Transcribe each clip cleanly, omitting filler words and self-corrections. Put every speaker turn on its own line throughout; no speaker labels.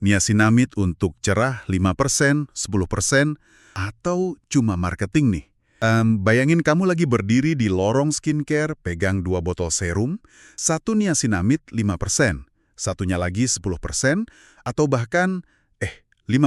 Niacinamide untuk cerah 5%, 10%, atau cuma marketing nih? Bayangin kamu lagi berdiri di lorong skincare, pegang 2 botol serum, satu niacinamide 5%, satunya lagi 10%, atau bahkan 15%.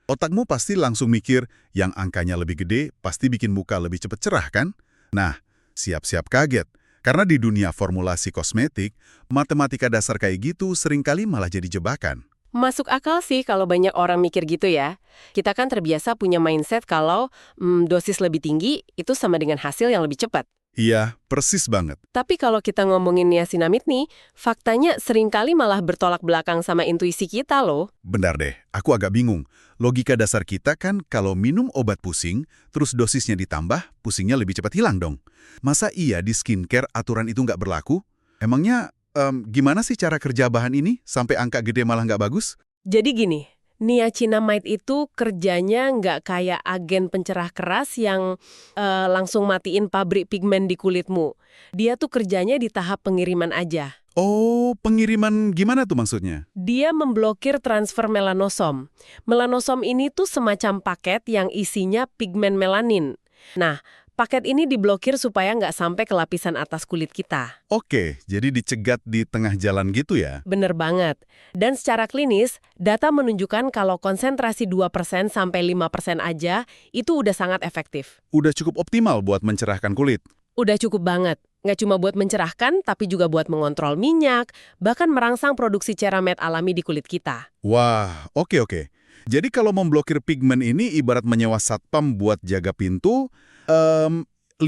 Otakmu pasti langsung mikir, yang angkanya lebih gede pasti bikin muka lebih cepat cerah kan? Nah, siap-siap kaget. Karena di dunia formulasi kosmetik, matematika dasar kayak gitu seringkali malah jadi jebakan.
Masuk akal sih kalau banyak orang mikir gitu ya. Kita kan terbiasa punya mindset kalau dosis lebih tinggi itu sama dengan hasil yang lebih cepat.
Iya, persis banget.
Tapi kalau kita ngomongin niacinamide nih, faktanya seringkali malah bertolak belakang sama intuisi kita loh.
Benar deh, aku agak bingung. Logika dasar kita kan kalau minum obat pusing, terus dosisnya ditambah, pusingnya lebih cepat hilang dong. Masa iya di skincare aturan itu nggak berlaku? Emangnya gimana sih cara kerja bahan ini sampai angka gede malah nggak bagus?
Jadi gini, niacinamide itu kerjanya nggak kayak agen pencerah keras yang langsung matiin pabrik pigmen di kulitmu. Dia tuh kerjanya di tahap pengiriman aja.
Oh, pengiriman gimana tuh maksudnya?
Dia memblokir transfer melanosom. Melanosom ini tuh semacam paket yang isinya pigmen melanin. Nah, paket ini diblokir supaya nggak sampai ke lapisan atas kulit kita.
Oke, jadi dicegat di tengah jalan gitu ya?
Bener banget. Dan secara klinis, data menunjukkan kalau konsentrasi 2% sampai 5% aja, itu udah sangat efektif.
Udah cukup optimal buat mencerahkan kulit.
Udah cukup banget. Nggak cuma buat mencerahkan, tapi juga buat mengontrol minyak, bahkan merangsang produksi ceramide alami di kulit kita.
Wah, oke. Jadi kalau memblokir pigmen ini ibarat menyewa satpam buat jaga pintu, 5%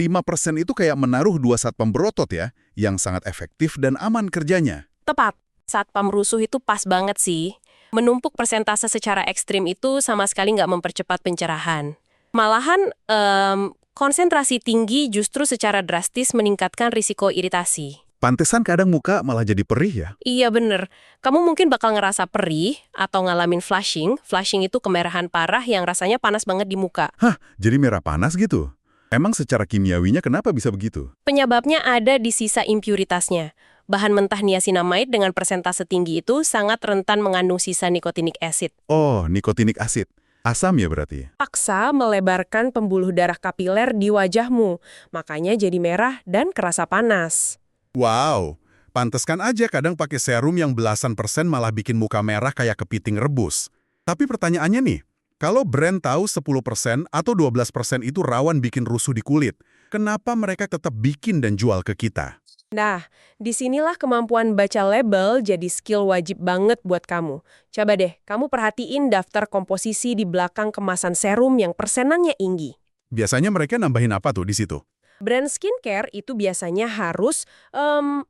itu kayak menaruh 2 satpam berotot ya, yang sangat efektif dan aman kerjanya.
Tepat. Satpam rusuh itu pas banget sih. Menumpuk persentase secara ekstrim itu sama sekali nggak mempercepat pencerahan. Malahan, konsentrasi tinggi justru secara drastis meningkatkan risiko iritasi.
Pantesan kadang muka malah jadi perih ya?
Iya bener. Kamu mungkin bakal ngerasa perih atau ngalamin flushing. Flushing itu kemerahan parah yang rasanya panas banget di muka.
Hah, jadi merah panas gitu? Emang secara kimiawinya kenapa bisa begitu?
Penyebabnya ada di sisa impuritasnya. Bahan mentah niacinamide dengan persentase tinggi itu sangat rentan mengandung sisa nicotinic acid.
Oh, nikotinik asid. Asam ya berarti?
Paksa melebarkan pembuluh darah kapiler di wajahmu. Makanya jadi merah dan kerasa panas.
Wow, panteskan aja kadang pakai serum yang belasan persen malah bikin muka merah kayak kepiting rebus. Tapi pertanyaannya nih, kalau brand tahu 10% atau 12% itu rawan bikin rusuh di kulit, kenapa mereka tetap bikin dan jual ke kita?
Nah, disinilah kemampuan baca label jadi skill wajib banget buat kamu. Coba deh, kamu perhatiin daftar komposisi di belakang kemasan serum yang persenannya tinggi.
Biasanya mereka nambahin apa tuh di situ?
Brand skincare itu biasanya harus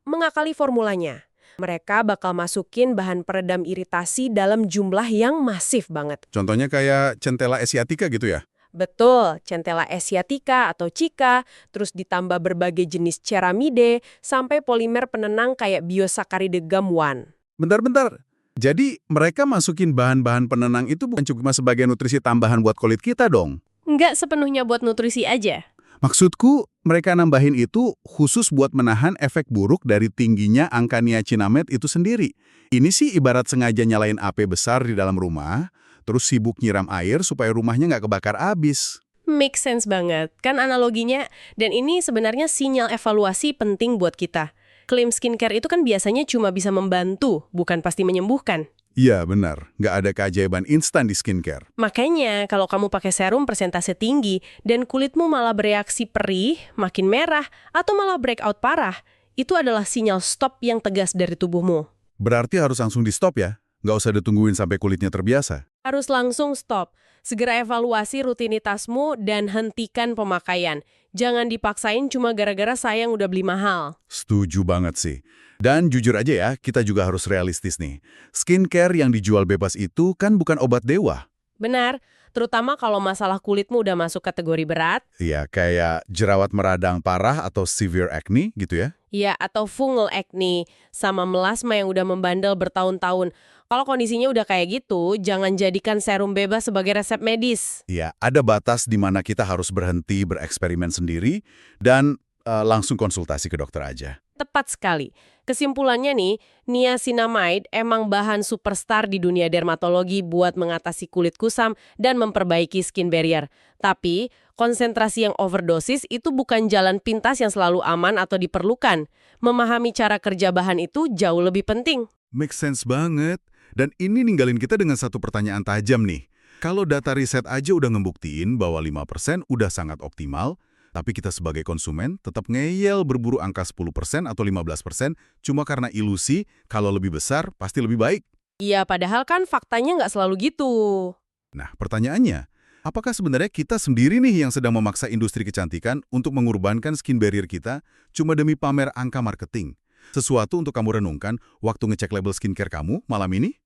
mengakali formulanya. Mereka bakal masukin bahan peredam iritasi dalam jumlah yang masif banget.
Contohnya kayak Centella asiatica gitu ya?
Betul, Centella asiatica atau Cica, terus ditambah berbagai jenis ceramide, sampai polimer penenang kayak biosakaride gum 1.
Bentar-bentar. Jadi mereka masukin bahan-bahan penenang itu bukan cuma sebagai nutrisi tambahan buat kulit kita dong?
Nggak sepenuhnya buat nutrisi aja.
Maksudku, mereka nambahin itu khusus buat menahan efek buruk dari tingginya angka niacinamide itu sendiri. Ini sih ibarat sengaja nyalain AP besar di dalam rumah, terus sibuk nyiram air supaya rumahnya nggak kebakar abis.
Make sense banget, kan analoginya? Dan ini sebenarnya sinyal evaluasi penting buat kita. Klaim skincare itu kan biasanya cuma bisa membantu, bukan pasti menyembuhkan.
Iya, benar. Nggak ada keajaiban instan di skincare.
Makanya, kalau kamu pakai serum persentase tinggi dan kulitmu malah bereaksi perih, makin merah, atau malah breakout parah, itu adalah sinyal stop yang tegas dari tubuhmu.
Berarti harus langsung di-stop ya? Nggak usah ditungguin sampai kulitnya terbiasa?
Harus langsung stop. Segera evaluasi rutinitasmu dan hentikan pemakaian. Jangan dipaksain cuma gara-gara sayang udah beli mahal.
Setuju banget sih. Dan jujur aja ya, kita juga harus realistis nih. Skincare yang dijual bebas itu kan bukan obat dewa.
Benar, terutama kalau masalah kulitmu udah masuk kategori berat.
Iya, kayak jerawat meradang parah atau severe acne gitu ya.
Ya, atau fungal acne, sama melasma yang udah membandel bertahun-tahun. Kalau kondisinya udah kayak gitu, jangan jadikan serum bebas sebagai resep medis.
Iya, ada batas di mana kita harus berhenti bereksperimen sendiri dan langsung konsultasi ke dokter aja.
Tepat sekali. Kesimpulannya nih, niacinamide emang bahan superstar di dunia dermatologi buat mengatasi kulit kusam dan memperbaiki skin barrier. Tapi, konsentrasi yang overdosis itu bukan jalan pintas yang selalu aman atau diperlukan. Memahami cara kerja bahan itu jauh lebih penting.
Make sense banget. Dan ini ninggalin kita dengan satu pertanyaan tajam nih. Kalau data riset aja udah ngebuktiin bahwa 5% udah sangat optimal, tapi kita sebagai konsumen tetap ngeyel berburu angka 10% atau 15% cuma karena ilusi kalau lebih besar pasti lebih baik.
Iya, padahal kan faktanya nggak selalu gitu.
Nah, pertanyaannya, apakah sebenarnya kita sendiri nih yang sedang memaksa industri kecantikan untuk mengorbankan skin barrier kita cuma demi pamer angka marketing? Sesuatu untuk kamu renungkan waktu ngecek label skincare kamu malam ini?